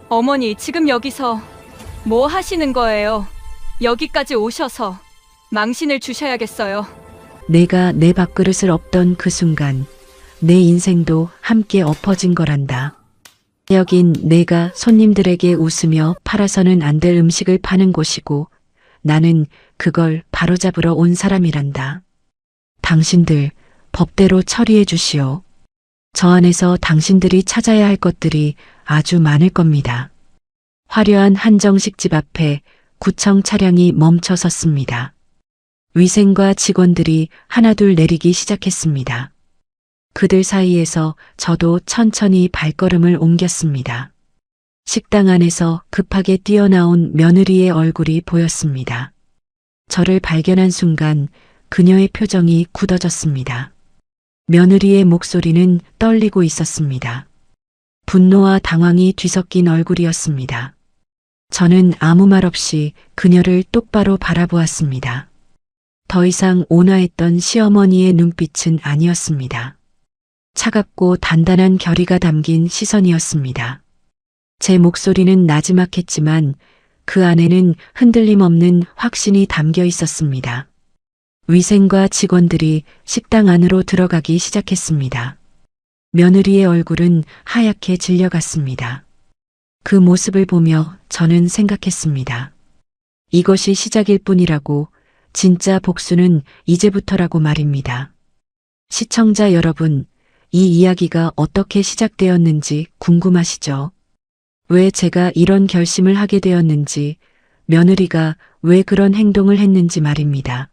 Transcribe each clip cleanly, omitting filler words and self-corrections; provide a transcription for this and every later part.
어머니, 지금 여기서 뭐 하시는 거예요? 여기까지 오셔서 망신을 주셔야겠어요. 내가 내 밥그릇을 엎던 그 순간 내 인생도 함께 엎어진 거란다. 여긴 내가 손님들에게 웃으며 팔아서는 안 될 음식을 파는 곳이고 나는 그걸 바로잡으러 온 사람이란다. 당신들 법대로 처리해 주시오. 저 안에서 당신들이 찾아야 할 것들이 아주 많을 겁니다. 화려한 한정식 집 앞에 구청 차량이 멈춰 섰습니다. 위생과 직원들이 하나둘 내리기 시작했습니다. 그들 사이에서 저도 천천히 발걸음을 옮겼습니다. 식당 안에서 급하게 뛰어나온 며느리의 얼굴이 보였습니다. 저를 발견한 순간 그녀의 표정이 굳어졌습니다. 며느리의 목소리는 떨리고 있었습니다. 분노와 당황이 뒤섞인 얼굴이었습니다. 저는 아무 말 없이 그녀를 똑바로 바라보았습니다. 더 이상 온화했던 시어머니의 눈빛은 아니었습니다. 차갑고 단단한 결의가 담긴 시선이었습니다. 제 목소리는 나지막했지만 그 안에는 흔들림 없는 확신이 담겨 있었습니다. 위생과 직원들이 식당 안으로 들어가기 시작했습니다. 며느리의 얼굴은 하얗게 질려갔습니다. 그 모습을 보며 저는 생각했습니다. 이것이 시작일 뿐이라고, 진짜 복수는 이제부터라고 말입니다. 시청자 여러분, 이 이야기가 어떻게 시작되었는지 궁금하시죠? 왜 제가 이런 결심을 하게 되었는지, 며느리가 왜 그런 행동을 했는지 말입니다.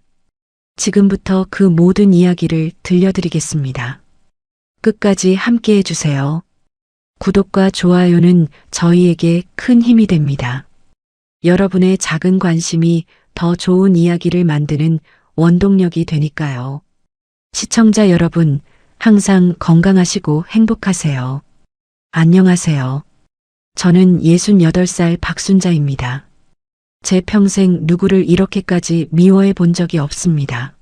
지금부터 그 모든 이야기를 들려드리겠습니다. 끝까지 함께 해주세요. 구독과 좋아요는 저희에게 큰 힘이 됩니다. 여러분의 작은 관심이 더 좋은 이야기를 만드는 원동력이 되니까요. 시청자 여러분, 항상 건강하시고 행복하세요. 안녕하세요. 저는 68살 박순자입니다. 제 평생 누구를 이렇게까지 미워해 본 적이 없습니다.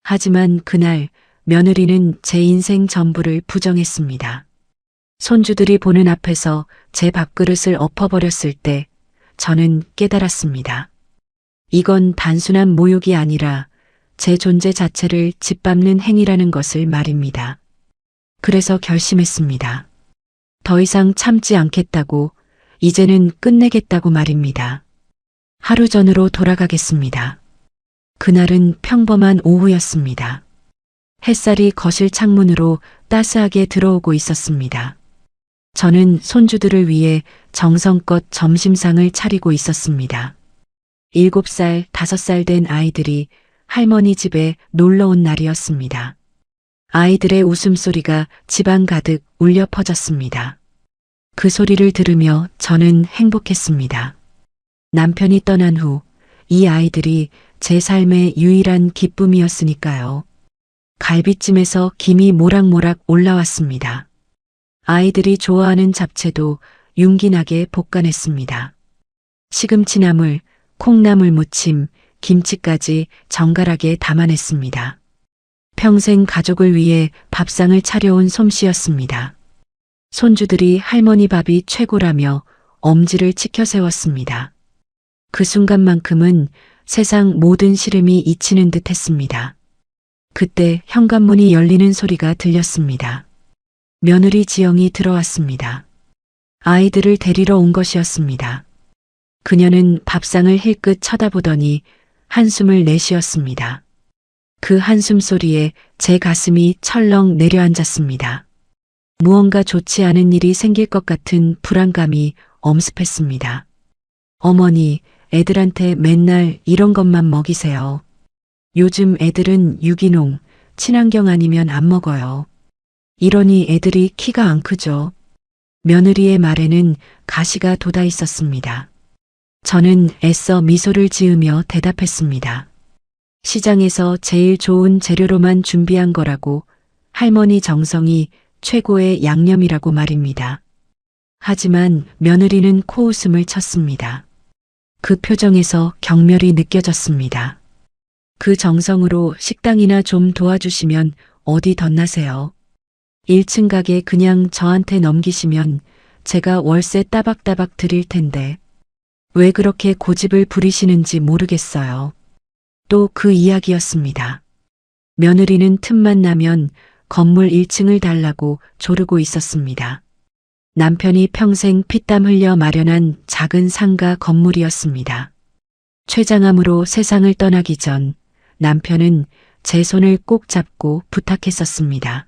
하지만 그날 며느리는 제 인생 전부를 부정했습니다. 손주들이 보는 앞에서 제 밥그릇을 엎어버렸을 때 저는 깨달았습니다. 이건 단순한 모욕이 아니라 제 존재 자체를 짓밟는 행위라는 것을 말입니다. 그래서 결심했습니다. 더 이상 참지 않겠다고, 이제는 끝내겠다고 말입니다. 하루 전으로 돌아가겠습니다. 그날은 평범한 오후였습니다. 햇살이 거실 창문으로 따스하게 들어오고 있었습니다. 저는 손주들을 위해 정성껏 점심상을 차리고 있었습니다. 7살, 5살 된 아이들이 할머니 집에 놀러 온 날이었습니다. 아이들의 웃음소리가 집안 가득 울려 퍼졌습니다. 그 소리를 들으며 저는 행복했습니다. 남편이 떠난 후 이 아이들이 제 삶의 유일한 기쁨이었으니까요. 갈비찜에서 김이 모락모락 올라왔습니다. 아이들이 좋아하는 잡채도 윤기나게 볶아냈습니다. 시금치나물, 콩나물 무침, 김치까지 정갈하게 담아냈습니다. 평생 가족을 위해 밥상을 차려온 솜씨였습니다. 손주들이 할머니 밥이 최고라며 엄지를 치켜 세웠습니다. 그 순간만큼은 세상 모든 시름이 잊히는 듯 했습니다. 그때 현관문이 열리는 소리가 들렸습니다. 며느리 지영이 들어왔습니다. 아이들을 데리러 온 것이었습니다. 그녀는 밥상을 힐끗 쳐다보더니 한숨을 내쉬었습니다. 그 한숨 소리에 제 가슴이 철렁 내려앉았습니다. 무언가 좋지 않은 일이 생길 것 같은 불안감이 엄습했습니다. 어머니, 애들한테 맨날 이런 것만 먹이세요. 요즘 애들은 유기농, 친환경 아니면 안 먹어요. 이러니 애들이 키가 안 크죠. 며느리의 말에는 가시가 돋아 있었습니다. 저는 애써 미소를 지으며 대답했습니다. 시장에서 제일 좋은 재료로만 준비한 거라고, 할머니 정성이 최고의 양념이라고 말입니다. 하지만 며느리는 코웃음을 쳤습니다. 그 표정에서 경멸이 느껴졌습니다. 그 정성으로 식당이나 좀 도와주시면 어디 덧나세요. 1층 가게 그냥 저한테 넘기시면 제가 월세 따박따박 드릴 텐데 왜 그렇게 고집을 부리시는지 모르겠어요. 또 그 이야기였습니다. 며느리는 틈만 나면 건물 1층을 달라고 조르고 있었습니다. 남편이 평생 피땀 흘려 마련한 작은 상가 건물이었습니다. 췌장암으로 세상을 떠나기 전 남편은 제 손을 꼭 잡고 부탁했었습니다.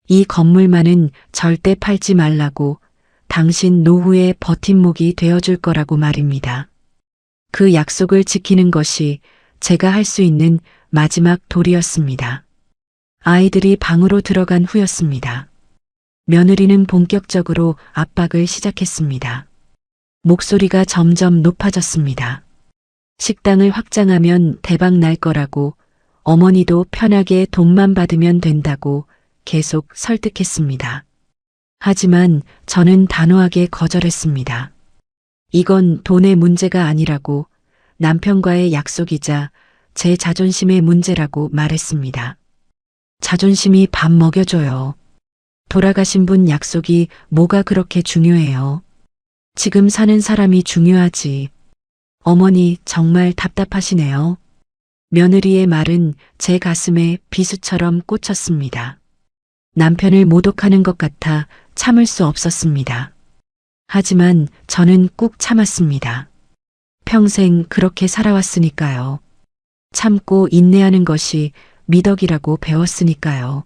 이 건물만은 절대 팔지 말라고, 당신 노후의 버팀목이 되어줄 거라고 말입니다. 그 약속을 지키는 것이 제가 할 수 있는 마지막 도리였습니다. 아이들이 방으로 들어간 후였습니다. 며느리는 본격적으로 압박을 시작했습니다. 목소리가 점점 높아졌습니다. 식당을 확장하면 대박 날 거라고, 어머니도 편하게 돈만 받으면 된다고 계속 설득했습니다. 하지만 저는 단호하게 거절했습니다. 이건 돈의 문제가 아니라고, 남편과의 약속이자 제 자존심의 문제라고 말했습니다. 자존심이 밥 먹여줘요. 돌아가신 분 약속이 뭐가 그렇게 중요해요. 지금 사는 사람이 중요하지. 어머니 정말 답답하시네요. 며느리의 말은 제 가슴에 비수처럼 꽂혔습니다. 남편을 모독하는 것 같아 참을 수 없었습니다. 하지만 저는 꾹 참았습니다. 평생 그렇게 살아왔으니까요. 참고 인내하는 것이 미덕이라고 배웠으니까요.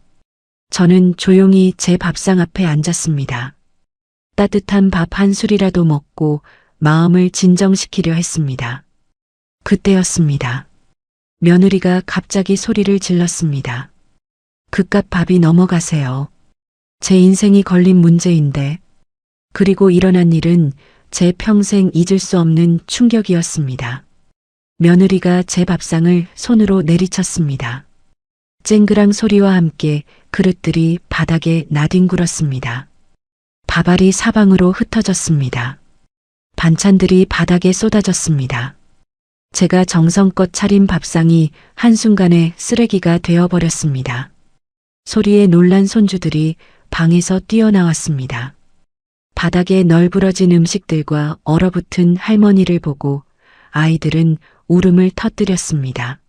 저는 조용히 제 밥상 앞에 앉았습니다. 따뜻한 밥 한 술이라도 먹고 마음을 진정시키려 했습니다. 그때였습니다. 며느리가 갑자기 소리를 질렀습니다. 그깟 밥이 넘어가세요. 제 인생이 걸린 문제인데. 그리고 일어난 일은 제 평생 잊을 수 없는 충격이었습니다. 며느리가 제 밥상을 손으로 내리쳤습니다. 쨍그랑 소리와 함께 그릇들이 바닥에 나뒹굴었습니다. 밥알이 사방으로 흩어졌습니다. 반찬들이 바닥에 쏟아졌습니다. 제가 정성껏 차린 밥상이 한순간에 쓰레기가 되어버렸습니다. 소리에 놀란 손주들이 방에서 뛰어나왔습니다. 바닥에 널브러진 음식들과 얼어붙은 할머니를 보고 아이들은 울음을 터뜨렸습니다.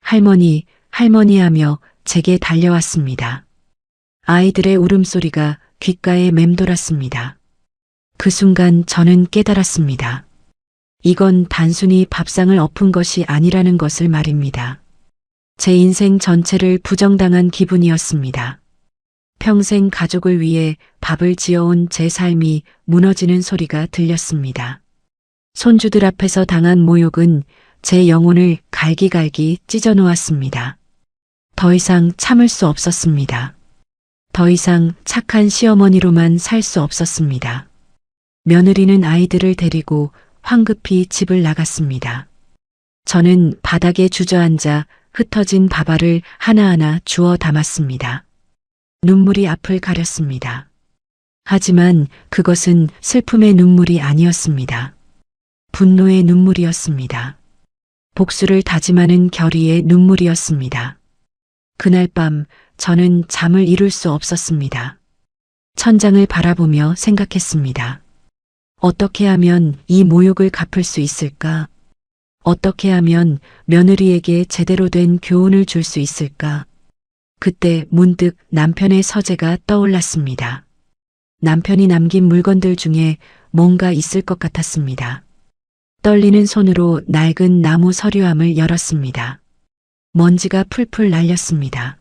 할머니, 할머니 하며 제게 달려왔습니다. 아이들의 울음소리가 귓가에 맴돌았습니다. 그 순간 저는 깨달았습니다. 이건 단순히 밥상을 엎은 것이 아니라는 것을 말입니다. 제 인생 전체를 부정당한 기분이었습니다. 평생 가족을 위해 밥을 지어온 제 삶이 무너지는 소리가 들렸습니다. 손주들 앞에서 당한 모욕은 제 영혼을 갈기갈기 찢어놓았습니다. 더 이상 참을 수 없었습니다. 더 이상 착한 시어머니로만 살 수 없었습니다. 며느리는 아이들을 데리고 황급히 집을 나갔습니다. 저는 바닥에 주저앉아 흩어진 밥알을 하나하나 주워 담았습니다. 눈물이 앞을 가렸습니다. 하지만 그것은 슬픔의 눈물이 아니었습니다. 분노의 눈물이었습니다. 복수를 다짐하는 결의의 눈물이었습니다. 그날 밤 저는 잠을 이룰 수 없었습니다. 천장을 바라보며 생각했습니다. 어떻게 하면 이 모욕을 갚을 수 있을까? 어떻게 하면 며느리에게 제대로 된 교훈을 줄 수 있을까? 그때 문득 남편의 서재가 떠올랐습니다. 남편이 남긴 물건들 중에 뭔가 있을 것 같았습니다. 떨리는 손으로 낡은 나무 서류함을 열었습니다. 먼지가 풀풀 날렸습니다.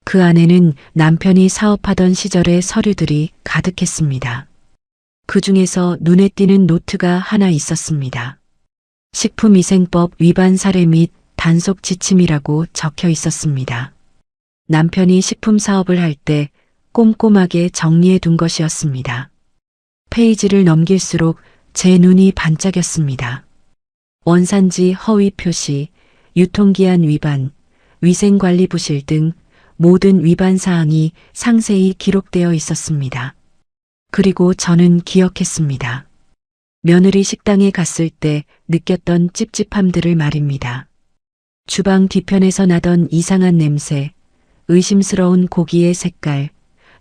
그 안에는 남편이 사업하던 시절의 서류들이 가득했습니다. 그 중에서 눈에 띄는 노트가 하나 있었습니다. 식품위생법 위반 사례 및 단속 지침이라고 적혀 있었습니다. 남편이 식품 사업을 할 때 꼼꼼하게 정리해 둔 것이었습니다. 페이지를 넘길수록 제 눈이 반짝였습니다. 원산지 허위 표시, 유통기한 위반, 위생관리 부실 등 모든 위반 사항이 상세히 기록되어 있었습니다. 그리고 저는 기억했습니다. 며느리 식당에 갔을 때 느꼈던 찝찝함들을 말입니다. 주방 뒤편에서 나던 이상한 냄새, 의심스러운 고기의 색깔,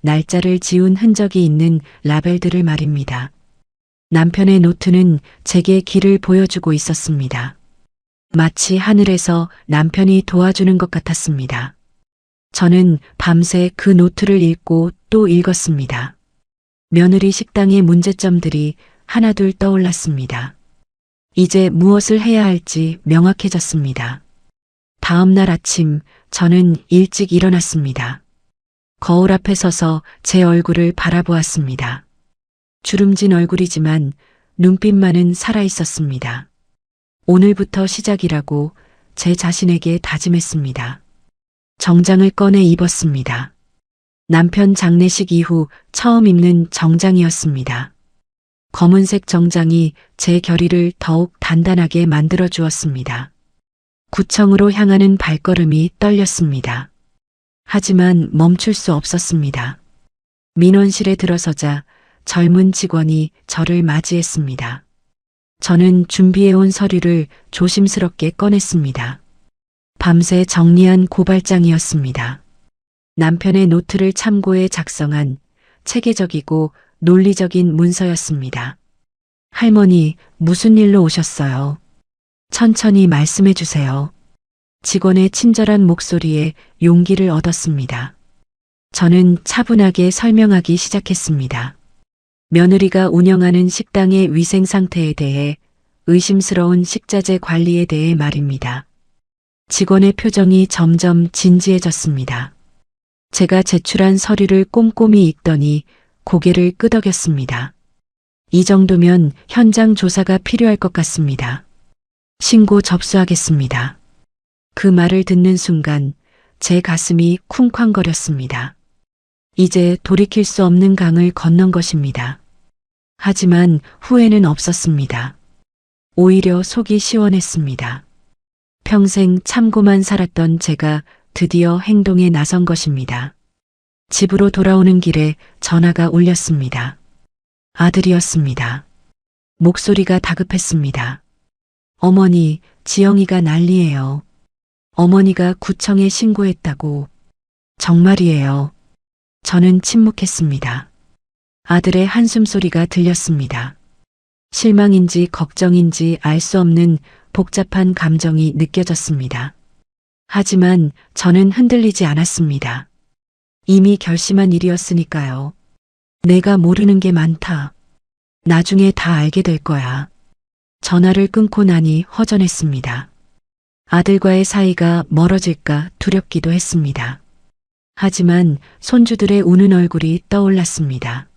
날짜를 지운 흔적이 있는 라벨들을 말입니다. 남편의 노트는 제게 길을 보여주고 있었습니다. 마치 하늘에서 남편이 도와주는 것 같았습니다. 저는 밤새 그 노트를 읽고 또 읽었습니다. 며느리 식당의 문제점들이 하나둘 떠올랐습니다. 이제 무엇을 해야 할지 명확해졌습니다. 다음 날 아침 저는 일찍 일어났습니다. 거울 앞에 서서 제 얼굴을 바라보았습니다. 주름진 얼굴이지만 눈빛만은 살아있었습니다. 오늘부터 시작이라고 제 자신에게 다짐했습니다. 정장을 꺼내 입었습니다. 남편 장례식 이후 처음 입는 정장이었습니다. 검은색 정장이 제 결의를 더욱 단단하게 만들어 주었습니다. 구청으로 향하는 발걸음이 떨렸습니다. 하지만 멈출 수 없었습니다. 민원실에 들어서자 젊은 직원이 저를 맞이했습니다. 저는 준비해온 서류를 조심스럽게 꺼냈습니다. 밤새 정리한 고발장이었습니다. 남편의 노트를 참고해 작성한 체계적이고 논리적인 문서였습니다. 할머니, 무슨 일로 오셨어요? 천천히 말씀해 주세요. 직원의 친절한 목소리에 용기를 얻었습니다. 저는 차분하게 설명하기 시작했습니다. 며느리가 운영하는 식당의 위생 상태에 대해, 의심스러운 식자재 관리에 대해 말입니다. 직원의 표정이 점점 진지해졌습니다. 제가 제출한 서류를 꼼꼼히 읽더니 고개를 끄덕였습니다. 이 정도면 현장 조사가 필요할 것 같습니다. 신고 접수하겠습니다. 그 말을 듣는 순간 제 가슴이 쿵쾅거렸습니다. 이제 돌이킬 수 없는 강을 건넌 것입니다. 하지만 후회는 없었습니다. 오히려 속이 시원했습니다. 평생 참고만 살았던 제가 드디어 행동에 나선 것입니다. 집으로 돌아오는 길에 전화가 울렸습니다. 아들이었습니다. 목소리가 다급했습니다. 어머니, 지영이가 난리예요. 어머니가 구청에 신고했다고. 정말이에요. 저는 침묵했습니다. 아들의 한숨 소리가 들렸습니다. 실망인지 걱정인지 알 수 없는 복잡한 감정이 느껴졌습니다. 하지만 저는 흔들리지 않았습니다. 이미 결심한 일이었으니까요. 내가 모르는 게 많다. 나중에 다 알게 될 거야. 전화를 끊고 나니 허전했습니다. 아들과의 사이가 멀어질까 두렵기도 했습니다. 하지만 손주들의 우는 얼굴이 떠올랐습니다.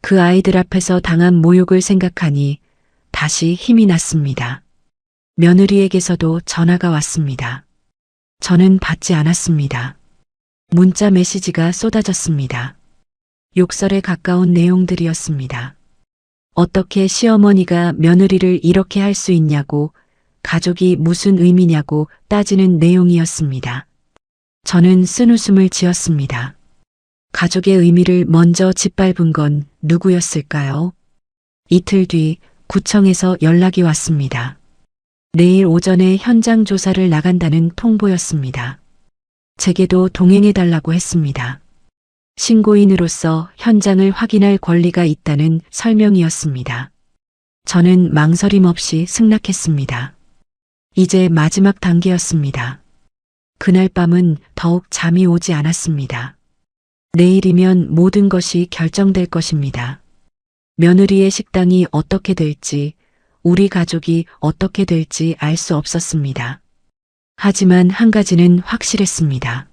그 아이들 앞에서 당한 모욕을 생각하니 다시 힘이 났습니다. 며느리에게서도 전화가 왔습니다. 저는 받지 않았습니다. 문자 메시지가 쏟아졌습니다. 욕설에 가까운 내용들이었습니다. 어떻게 시어머니가 며느리를 이렇게 할 수 있냐고, 가족이 무슨 의미냐고 따지는 내용이었습니다. 저는 쓴웃음을 지었습니다. 가족의 의미를 먼저 짓밟은 건 누구였을까요? 이틀 뒤 구청에서 연락이 왔습니다. 내일 오전에 현장 조사를 나간다는 통보였습니다. 제게도 동행해달라고 했습니다. 신고인으로서 현장을 확인할 권리가 있다는 설명이었습니다. 저는 망설임 없이 승낙했습니다. 이제 마지막 단계였습니다. 그날 밤은 더욱 잠이 오지 않았습니다. 내일이면 모든 것이 결정될 것입니다. 며느리의 식당이 어떻게 될지, 우리 가족이 어떻게 될지 알 수 없었습니다. 하지만 한 가지는 확실했습니다.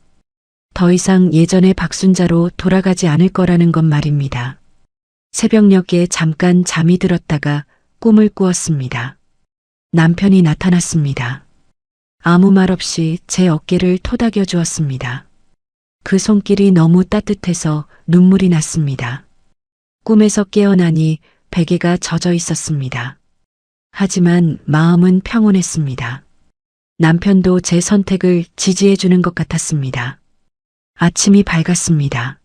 더 이상 예전의 박순자로 돌아가지 않을 거라는 것 말입니다. 새벽녘에 잠깐 잠이 들었다가 꿈을 꾸었습니다. 남편이 나타났습니다. 아무 말 없이 제 어깨를 토닥여 주었습니다. 그 손길이 너무 따뜻해서 눈물이 났습니다. 꿈에서 깨어나니 베개가 젖어 있었습니다. 하지만 마음은 평온했습니다. 남편도 제 선택을 지지해 주는 것 같았습니다. 아침이 밝았습니다.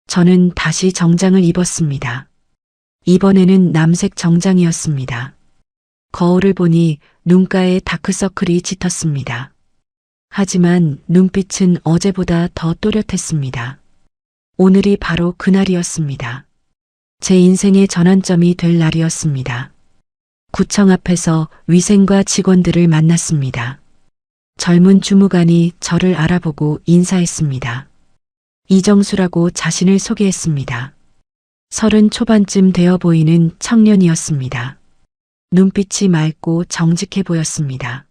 저는 다시 정장을 입었습니다. 이번에는 남색 정장이었습니다. 거울을 보니 눈가에 다크서클이 짙었습니다. 하지만 눈빛은 어제보다 더 또렷했습니다. 오늘이 바로 그날이었습니다. 제 인생의 전환점이 될 날이었습니다. 구청 앞에서 위생과 직원들을 만났습니다. 젊은 주무관이 저를 알아보고 인사했습니다. 이정수라고 자신을 소개했습니다. 30 초반쯤 되어 보이는 청년이었습니다. 눈빛이 맑고 정직해 보였습니다.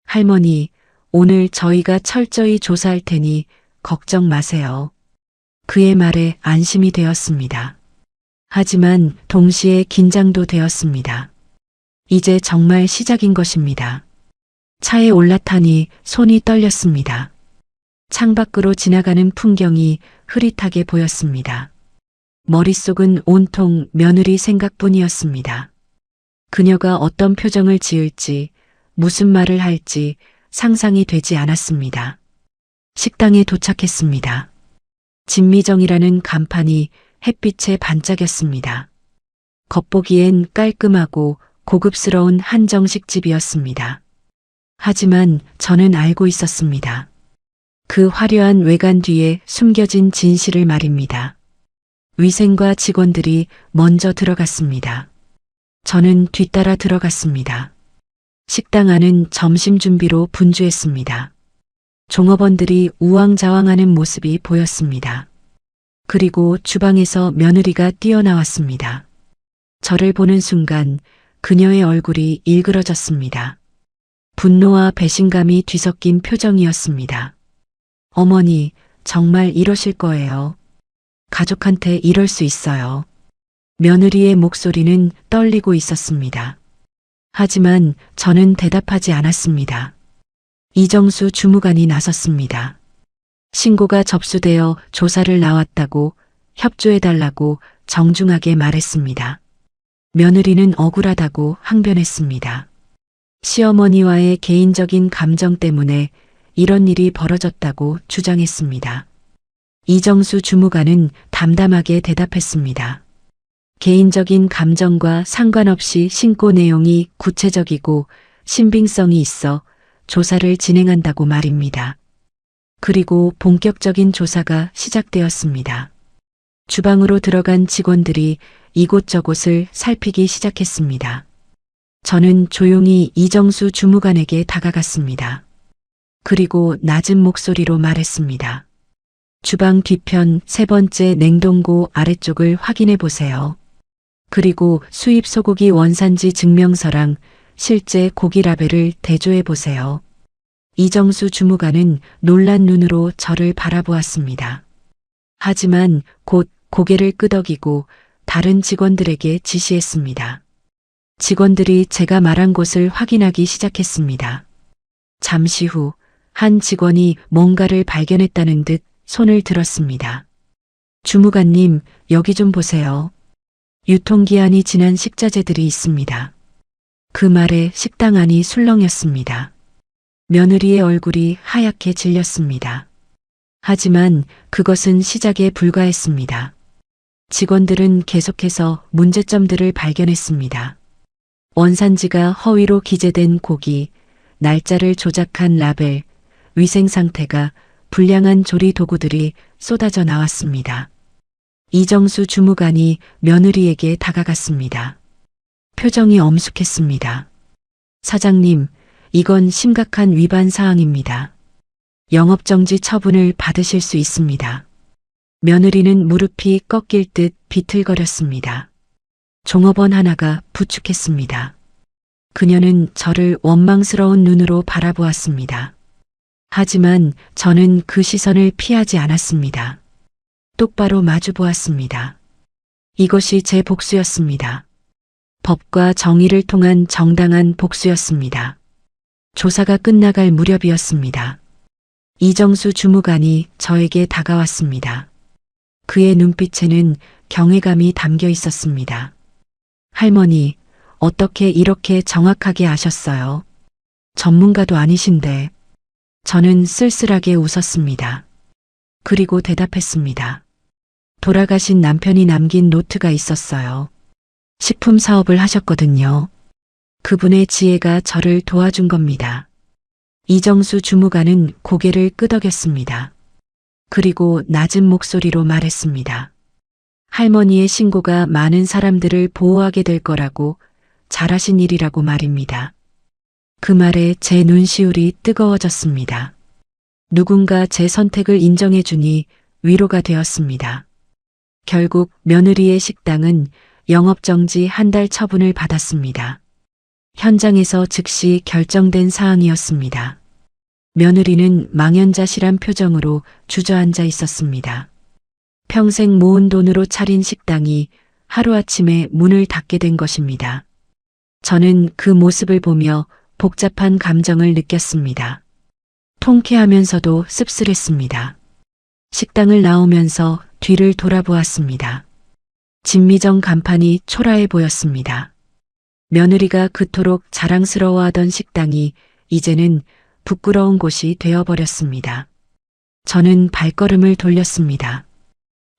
할머니, 오늘 저희가 철저히 조사할 테니 걱정 마세요. 그의 말에 안심이 되었습니다. 하지만 동시에 긴장도 되었습니다. 이제 정말 시작인 것입니다. 차에 올라타니 손이 떨렸습니다. 창밖으로 지나가는 풍경이 흐릿하게 보였습니다. 머릿속은 온통 며느리 생각뿐이었습니다. 그녀가 어떤 표정을 지을지, 무슨 말을 할지 상상이 되지 않았습니다. 식당에 도착했습니다. 진미정이라는 간판이 햇빛에 반짝였습니다. 겉보기엔 깔끔하고 고급스러운 한정식 집이었습니다. 하지만 저는 알고 있었습니다. 그 화려한 외관 뒤에 숨겨진 진실을 말입니다. 위생과 직원들이 먼저 들어갔습니다. 저는 뒤따라 들어갔습니다. 식당 안은 점심 준비로 분주했습니다. 종업원들이 우왕좌왕하는 모습이 보였습니다. 그리고 주방에서 며느리가 뛰어나왔습니다. 저를 보는 순간 그녀의 얼굴이 일그러졌습니다. 분노와 배신감이 뒤섞인 표정이었습니다. 어머니, 정말 이러실 거예요. 가족한테 이럴 수 있어요. 며느리의 목소리는 떨리고 있었습니다. 하지만 저는 대답하지 않았습니다. 이정수 주무관이 나섰습니다. 신고가 접수되어 조사를 나왔다고 협조해달라고 정중하게 말했습니다. 며느리는 억울하다고 항변했습니다. 시어머니와의 개인적인 감정 때문에 이런 일이 벌어졌다고 주장했습니다. 이정수 주무관은 담담하게 대답했습니다. 개인적인 감정과 상관없이 신고 내용이 구체적이고 신빙성이 있어 조사를 진행한다고 말입니다. 그리고 본격적인 조사가 시작되었습니다. 주방으로 들어간 직원들이 이곳저곳을 살피기 시작했습니다. 저는 조용히 이정수 주무관에게 다가갔습니다. 그리고 낮은 목소리로 말했습니다. 주방 뒤편 3번째 냉동고 아래쪽을 확인해 보세요. 그리고 수입 소고기 원산지 증명서랑 실제 고기 라벨을 대조해 보세요. 이정수 주무관은 놀란 눈으로 저를 바라보았습니다. 하지만 곧 고개를 끄덕이고 다른 직원들에게 지시했습니다. 직원들이 제가 말한 곳을 확인하기 시작했습니다. 잠시 후 한 직원이 뭔가를 발견했다는 듯 손을 들었습니다. 주무관님, 여기 좀 보세요. 유통기한이 지난 식자재들이 있습니다. 그 말에 식당 안이 술렁였습니다. 며느리의 얼굴이 하얗게 질렸습니다. 하지만 그것은 시작에 불과했습니다. 직원들은 계속해서 문제점들을 발견했습니다. 원산지가 허위로 기재된 고기, 날짜를 조작한 라벨, 위생 상태가 불량한 조리 도구들이 쏟아져 나왔습니다. 이정수 주무관이 며느리에게 다가갔습니다. 표정이 엄숙했습니다. 사장님, 이건 심각한 위반 사항입니다. 영업정지 처분을 받으실 수 있습니다. 며느리는 무릎이 꺾일 듯 비틀거렸습니다. 종업원 하나가 부축했습니다. 그녀는 저를 원망스러운 눈으로 바라보았습니다. 하지만 저는 그 시선을 피하지 않았습니다. 똑바로 마주 보았습니다. 이것이 제 복수였습니다. 법과 정의를 통한 정당한 복수였습니다. 조사가 끝나갈 무렵이었습니다. 이정수 주무관이 저에게 다가왔습니다. 그의 눈빛에는 경외감이 담겨 있었습니다. 할머니, 어떻게 이렇게 정확하게 아셨어요? 전문가도 아니신데. 저는 쓸쓸하게 웃었습니다. 그리고 대답했습니다. 돌아가신 남편이 남긴 노트가 있었어요. 식품 사업을 하셨거든요. 그분의 지혜가 저를 도와준 겁니다. 이정수 주무관은 고개를 끄덕였습니다. 그리고 낮은 목소리로 말했습니다. 할머니의 신고가 많은 사람들을 보호하게 될 거라고 잘하신 일이라고 말입니다. 그 말에 제 눈시울이 뜨거워졌습니다. 누군가 제 선택을 인정해 주니 위로가 되었습니다. 결국 며느리의 식당은 영업정지 한 달 처분을 받았습니다. 현장에서 즉시 결정된 사항이었습니다. 며느리는 망연자실한 표정으로 주저앉아 있었습니다. 평생 모은 돈으로 차린 식당이 하루아침에 문을 닫게 된 것입니다. 저는 그 모습을 보며 복잡한 감정을 느꼈습니다. 통쾌하면서도 씁쓸했습니다. 식당을 나오면서 뒤를 돌아보았습니다. 진미정 간판이 초라해 보였습니다. 며느리가 그토록 자랑스러워하던 식당이 이제는 부끄러운 곳이 되어버렸습니다. 저는 발걸음을 돌렸습니다.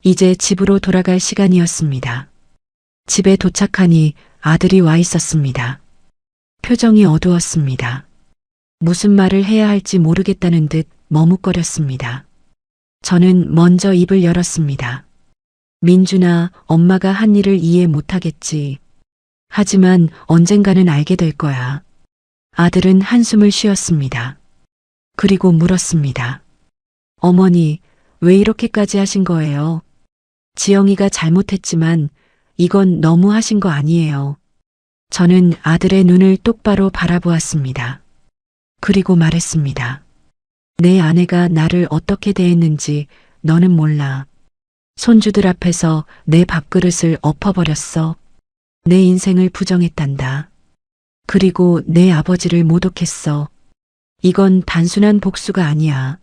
이제 집으로 돌아갈 시간이었습니다. 집에 도착하니 아들이 와 있었습니다. 표정이 어두웠습니다. 무슨 말을 해야 할지 모르겠다는 듯 머뭇거렸습니다. 저는 먼저 입을 열었습니다. 민준아, 엄마가 한 일을 이해 못하겠지. 하지만 언젠가는 알게 될 거야. 아들은 한숨을 쉬었습니다. 그리고 물었습니다. 어머니, 왜 이렇게까지 하신 거예요? 지영이가 잘못했지만 이건 너무 하신 거 아니에요. 저는 아들의 눈을 똑바로 바라보았습니다. 그리고 말했습니다. 내 아내가 나를 어떻게 대했는지 너는 몰라. 손주들 앞에서 내 밥그릇을 엎어버렸어. 내 인생을 부정했단다. 그리고 내 아버지를 모독했어. 이건 단순한 복수가 아니야.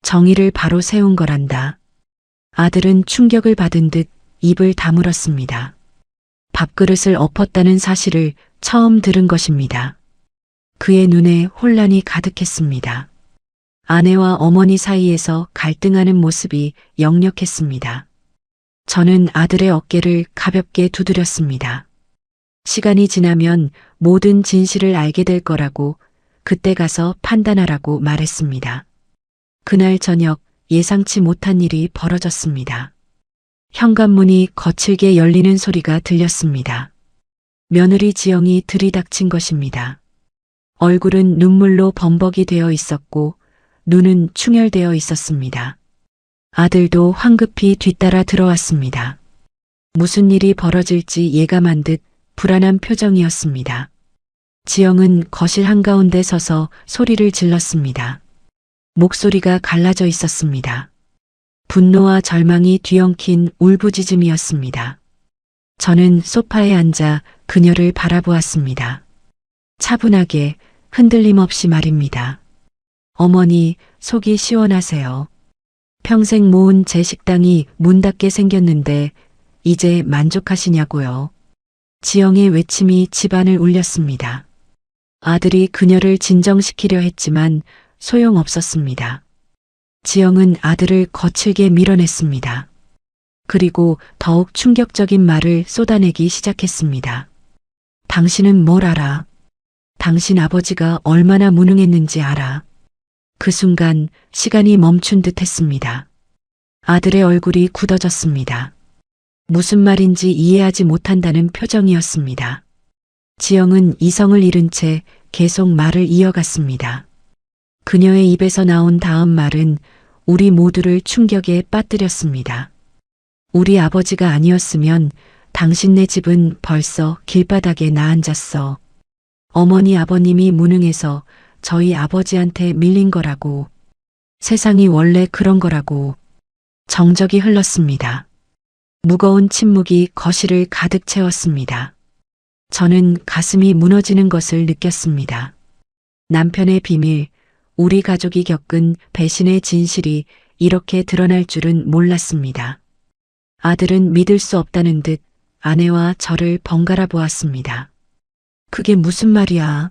정의를 바로 세운 거란다. 아들은 충격을 받은 듯 입을 다물었습니다. 밥그릇을 엎었다는 사실을 처음 들은 것입니다. 그의 눈에 혼란이 가득했습니다. 아내와 어머니 사이에서 갈등하는 모습이 역력했습니다. 저는 아들의 어깨를 가볍게 두드렸습니다. 시간이 지나면 모든 진실을 알게 될 거라고 그때 가서 판단하라고 말했습니다. 그날 저녁 예상치 못한 일이 벌어졌습니다. 현관문이 거칠게 열리는 소리가 들렸습니다. 며느리 지영이 들이닥친 것입니다. 얼굴은 눈물로 범벅이 되어 있었고 눈은 충혈되어 있었습니다. 아들도 황급히 뒤따라 들어왔습니다. 무슨 일이 벌어질지 예감한 듯 불안한 표정이었습니다. 지영은 거실 한가운데 서서 소리를 질렀습니다. 목소리가 갈라져 있었습니다. 분노와 절망이 뒤엉킨 울부짖음이었습니다. 저는 소파에 앉아 그녀를 바라보았습니다. 차분하게 흔들림 없이 말입니다. 어머니, 속이 시원하세요. 평생 모은 제 식당이 문 닫게 생겼는데 이제 만족하시냐고요. 지영의 외침이 집안을 울렸습니다. 아들이 그녀를 진정시키려 했지만 소용없었습니다. 지영은 아들을 거칠게 밀어냈습니다. 그리고 더욱 충격적인 말을 쏟아내기 시작했습니다. 당신은 뭘 알아? 당신 아버지가 얼마나 무능했는지 알아? 그 순간 시간이 멈춘 듯 했습니다. 아들의 얼굴이 굳어졌습니다. 무슨 말인지 이해하지 못한다는 표정이었습니다. 지영은 이성을 잃은 채 계속 말을 이어갔습니다. 그녀의 입에서 나온 다음 말은 우리 모두를 충격에 빠뜨렸습니다. 우리 아버지가 아니었으면 당신네 집은 벌써 길바닥에 나앉았어. 어머니 아버님이 무능해서 저희 아버지한테 밀린 거라고. 세상이 원래 그런 거라고. 정적이 흘렀습니다. 무거운 침묵이 거실을 가득 채웠습니다. 저는 가슴이 무너지는 것을 느꼈습니다. 남편의 비밀, 우리 가족이 겪은 배신의 진실이 이렇게 드러날 줄은 몰랐습니다. 아들은 믿을 수 없다는 듯 아내와 저를 번갈아 보았습니다. 그게 무슨 말이야?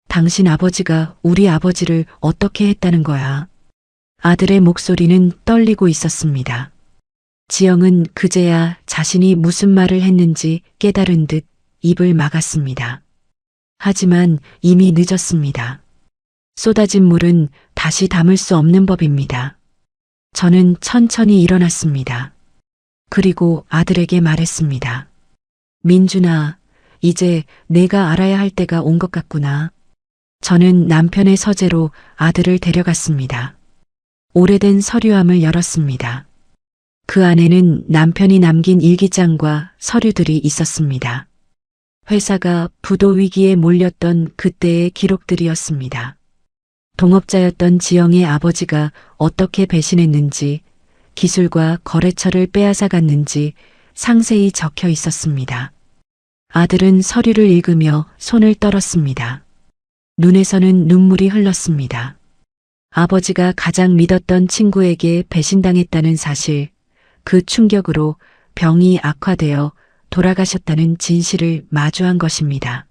당신 아버지가 우리 아버지를 어떻게 했다는 거야? 아들의 목소리는 떨리고 있었습니다. 지영은 그제야 자신이 무슨 말을 했는지 깨달은 듯 입을 막았습니다. 하지만 이미 늦었습니다. 쏟아진 물은 다시 담을 수 없는 법입니다. 저는 천천히 일어났습니다. 그리고 아들에게 말했습니다. 민준아, 이제 내가 알아야 할 때가 온 것 같구나. 저는 남편의 서재로 아들을 데려갔습니다. 오래된 서류함을 열었습니다. 그 안에는 남편이 남긴 일기장과 서류들이 있었습니다. 회사가 부도 위기에 몰렸던 그때의 기록들이었습니다. 동업자였던 지영의 아버지가 어떻게 배신했는지, 기술과 거래처를 빼앗아 갔는지 상세히 적혀 있었습니다. 아들은 서류를 읽으며 손을 떨었습니다. 눈에서는 눈물이 흘렀습니다. 아버지가 가장 믿었던 친구에게 배신당했다는 사실, 그 충격으로 병이 악화되어 돌아가셨다는 진실을 마주한 것입니다.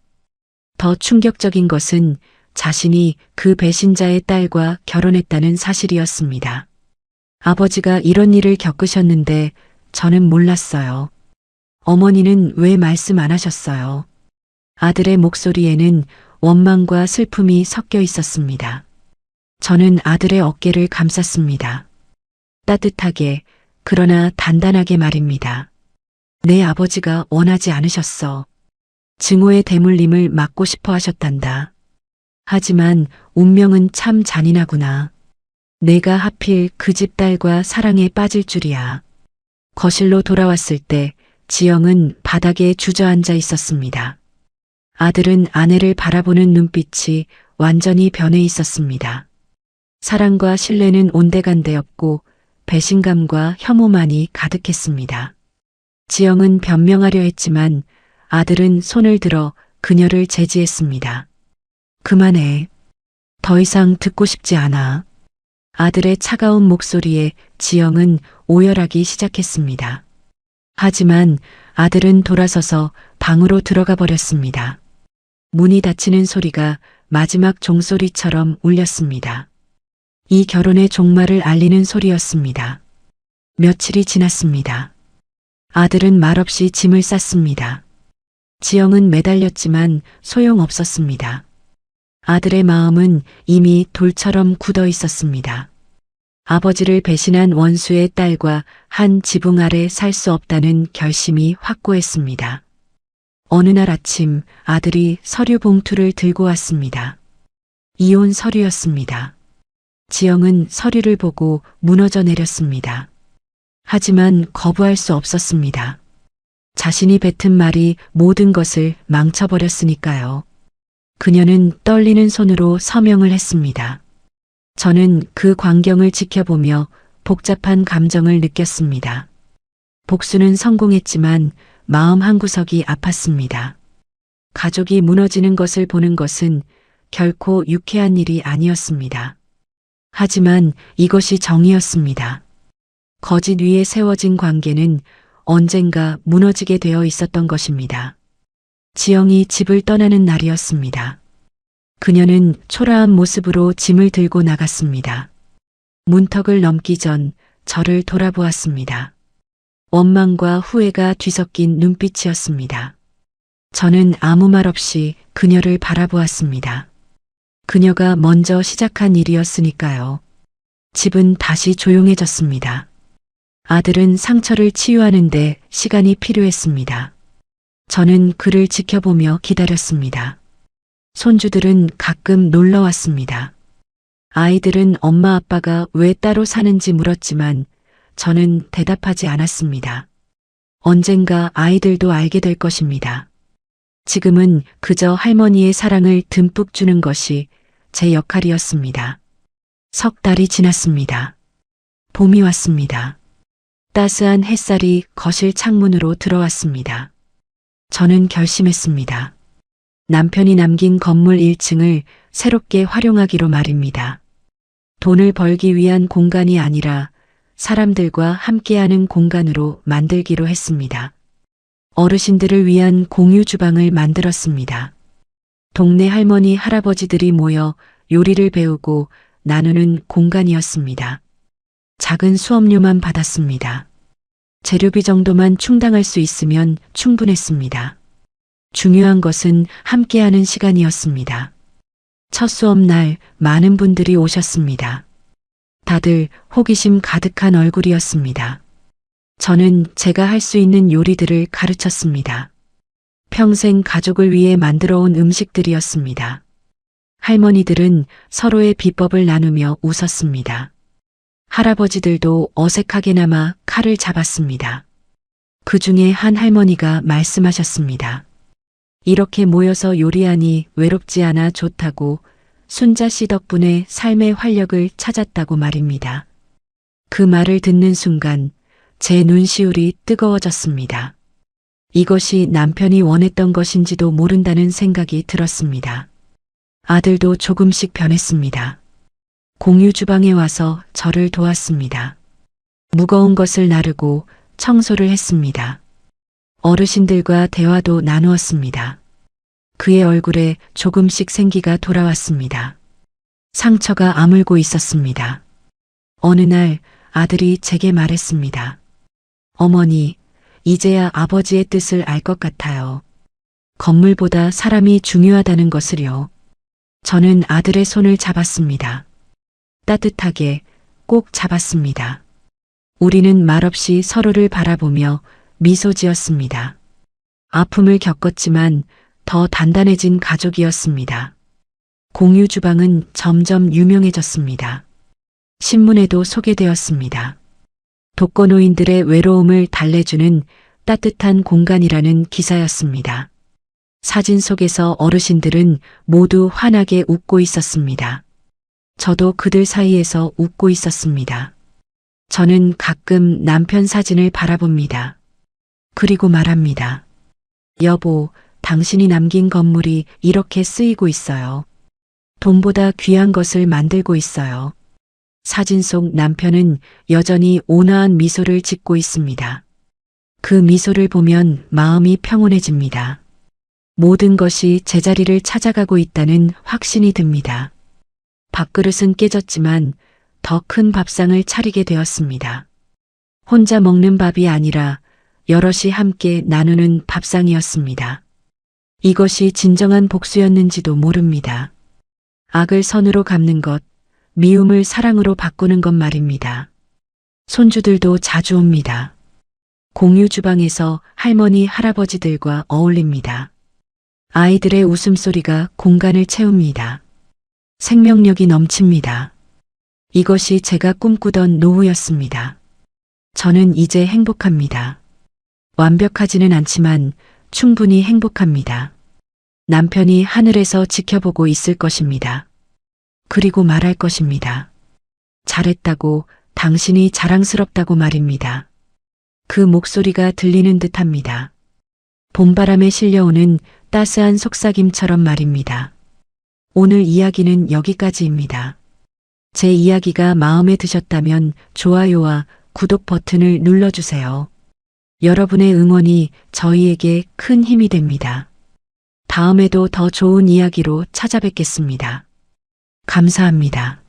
더 충격적인 것은 자신이 그 배신자의 딸과 결혼했다는 사실이었습니다. 아버지가 이런 일을 겪으셨는데 저는 몰랐어요. 어머니는 왜 말씀 안 하셨어요? 아들의 목소리에는 원망과 슬픔이 섞여 있었습니다. 저는 아들의 어깨를 감쌌습니다. 따뜻하게, 그러나 단단하게 말입니다. 내 아버지가 원하지 않으셨어. 증오의 대물림을 막고 싶어 하셨단다. 하지만 운명은 참 잔인하구나. 내가 하필 그 집 딸과 사랑에 빠질 줄이야. 거실로 돌아왔을 때 지영은 바닥에 주저앉아 있었습니다. 아들은 아내를 바라보는 눈빛이 완전히 변해 있었습니다. 사랑과 신뢰는 온데간데였고 배신감과 혐오만이 가득했습니다. 지영은 변명하려 했지만 아들은 손을 들어 그녀를 제지했습니다. 그만해. 더 이상 듣고 싶지 않아. 아들의 차가운 목소리에 지영은 오열하기 시작했습니다. 하지만 아들은 돌아서서 방으로 들어가 버렸습니다. 문이 닫히는 소리가 마지막 종소리처럼 울렸습니다. 이 결혼의 종말을 알리는 소리였습니다. 며칠이 지났습니다. 아들은 말없이 짐을 쌌습니다. 지영은 매달렸지만 소용없었습니다. 아들의 마음은 이미 돌처럼 굳어 있었습니다. 아버지를 배신한 원수의 딸과 한 지붕 아래 살 수 없다는 결심이 확고했습니다. 어느 날 아침 아들이 서류 봉투를 들고 왔습니다. 이혼 서류였습니다. 지영은 서류를 보고 무너져 내렸습니다. 하지만 거부할 수 없었습니다. 자신이 뱉은 말이 모든 것을 망쳐버렸으니까요. 그녀는 떨리는 손으로 서명을 했습니다. 저는 그 광경을 지켜보며 복잡한 감정을 느꼈습니다. 복수는 성공했지만 마음 한구석이 아팠습니다. 가족이 무너지는 것을 보는 것은 결코 유쾌한 일이 아니었습니다. 하지만 이것이 정의였습니다. 거짓 위에 세워진 관계는 언젠가 무너지게 되어 있었던 것입니다. 지영이 집을 떠나는 날이었습니다. 그녀는 초라한 모습으로 짐을 들고 나갔습니다. 문턱을 넘기 전 저를 돌아보았습니다. 원망과 후회가 뒤섞인 눈빛이었습니다. 저는 아무 말 없이 그녀를 바라보았습니다. 그녀가 먼저 시작한 일이었으니까요. 집은 다시 조용해졌습니다. 아들은 상처를 치유하는데 시간이 필요했습니다. 저는 그를 지켜보며 기다렸습니다. 손주들은 가끔 놀러 왔습니다. 아이들은 엄마 아빠가 왜 따로 사는지 물었지만 저는 대답하지 않았습니다. 언젠가 아이들도 알게 될 것입니다. 지금은 그저 할머니의 사랑을 듬뿍 주는 것이 제 역할이었습니다. 석 달이 지났습니다. 봄이 왔습니다. 따스한 햇살이 거실 창문으로 들어왔습니다. 저는 결심했습니다. 남편이 남긴 건물 1층을 새롭게 활용하기로 말입니다. 돈을 벌기 위한 공간이 아니라 사람들과 함께하는 공간으로 만들기로 했습니다. 어르신들을 위한 공유 주방을 만들었습니다. 동네 할머니, 할아버지들이 모여 요리를 배우고 나누는 공간이었습니다. 작은 수업료만 받았습니다. 재료비 정도만 충당할 수 있으면 충분했습니다. 중요한 것은 함께하는 시간이었습니다. 첫 수업 날 많은 분들이 오셨습니다. 다들 호기심 가득한 얼굴이었습니다. 저는 제가 할 수 있는 요리들을 가르쳤습니다. 평생 가족을 위해 만들어 온 음식들이었습니다. 할머니들은 서로의 비법을 나누며 웃었습니다. 할아버지들도 어색하게나마 칼을 잡았습니다. 그 중에 한 할머니가 말씀하셨습니다. 이렇게 모여서 요리하니 외롭지 않아 좋다고 순자 씨 덕분에 삶의 활력을 찾았다고 말입니다. 그 말을 듣는 순간 제 눈시울이 뜨거워졌습니다. 이것이 남편이 원했던 것인지도 모른다는 생각이 들었습니다. 아들도 조금씩 변했습니다. 공유 주방에 와서 저를 도왔습니다. 무거운 것을 나르고 청소를 했습니다. 어르신들과 대화도 나누었습니다. 그의 얼굴에 조금씩 생기가 돌아왔습니다. 상처가 아물고 있었습니다. 어느 날 아들이 제게 말했습니다. 어머니, 이제야 아버지의 뜻을 알 것 같아요. 건물보다 사람이 중요하다는 것을요. 저는 아들의 손을 잡았습니다. 따뜻하게 꼭 잡았습니다. 우리는 말없이 서로를 바라보며 미소 지었습니다. 아픔을 겪었지만 더 단단해진 가족이었습니다. 공유 주방은 점점 유명해졌습니다. 신문에도 소개되었습니다. 독거노인들의 외로움을 달래주는 따뜻한 공간이라는 기사였습니다. 사진 속에서 어르신들은 모두 환하게 웃고 있었습니다. 저도 그들 사이에서 웃고 있었습니다. 저는 가끔 남편 사진을 바라봅니다. 그리고 말합니다. 여보, 당신이 남긴 건물이 이렇게 쓰이고 있어요. 돈보다 귀한 것을 만들고 있어요. 사진 속 남편은 여전히 온화한 미소를 짓고 있습니다. 그 미소를 보면 마음이 평온해집니다. 모든 것이 제자리를 찾아가고 있다는 확신이 듭니다. 밥그릇은 깨졌지만 더 큰 밥상을 차리게 되었습니다. 혼자 먹는 밥이 아니라 여럿이 함께 나누는 밥상이었습니다. 이것이 진정한 복수였는지도 모릅니다. 악을 선으로 갚는 것, 미움을 사랑으로 바꾸는 것 말입니다. 손주들도 자주 옵니다. 공유 주방에서 할머니, 할아버지들과 어울립니다. 아이들의 웃음소리가 공간을 채웁니다. 생명력이 넘칩니다. 이것이 제가 꿈꾸던 노후였습니다. 저는 이제 행복합니다. 완벽하지는 않지만 충분히 행복합니다. 남편이 하늘에서 지켜보고 있을 것입니다. 그리고 말할 것입니다. 잘했다고, 당신이 자랑스럽다고 말입니다. 그 목소리가 들리는 듯합니다. 봄바람에 실려오는 따스한 속삭임처럼 말입니다. 오늘 이야기는 여기까지입니다. 제 이야기가 마음에 드셨다면 좋아요와 구독 버튼을 눌러주세요. 여러분의 응원이 저희에게 큰 힘이 됩니다. 다음에도 더 좋은 이야기로 찾아뵙겠습니다. 감사합니다.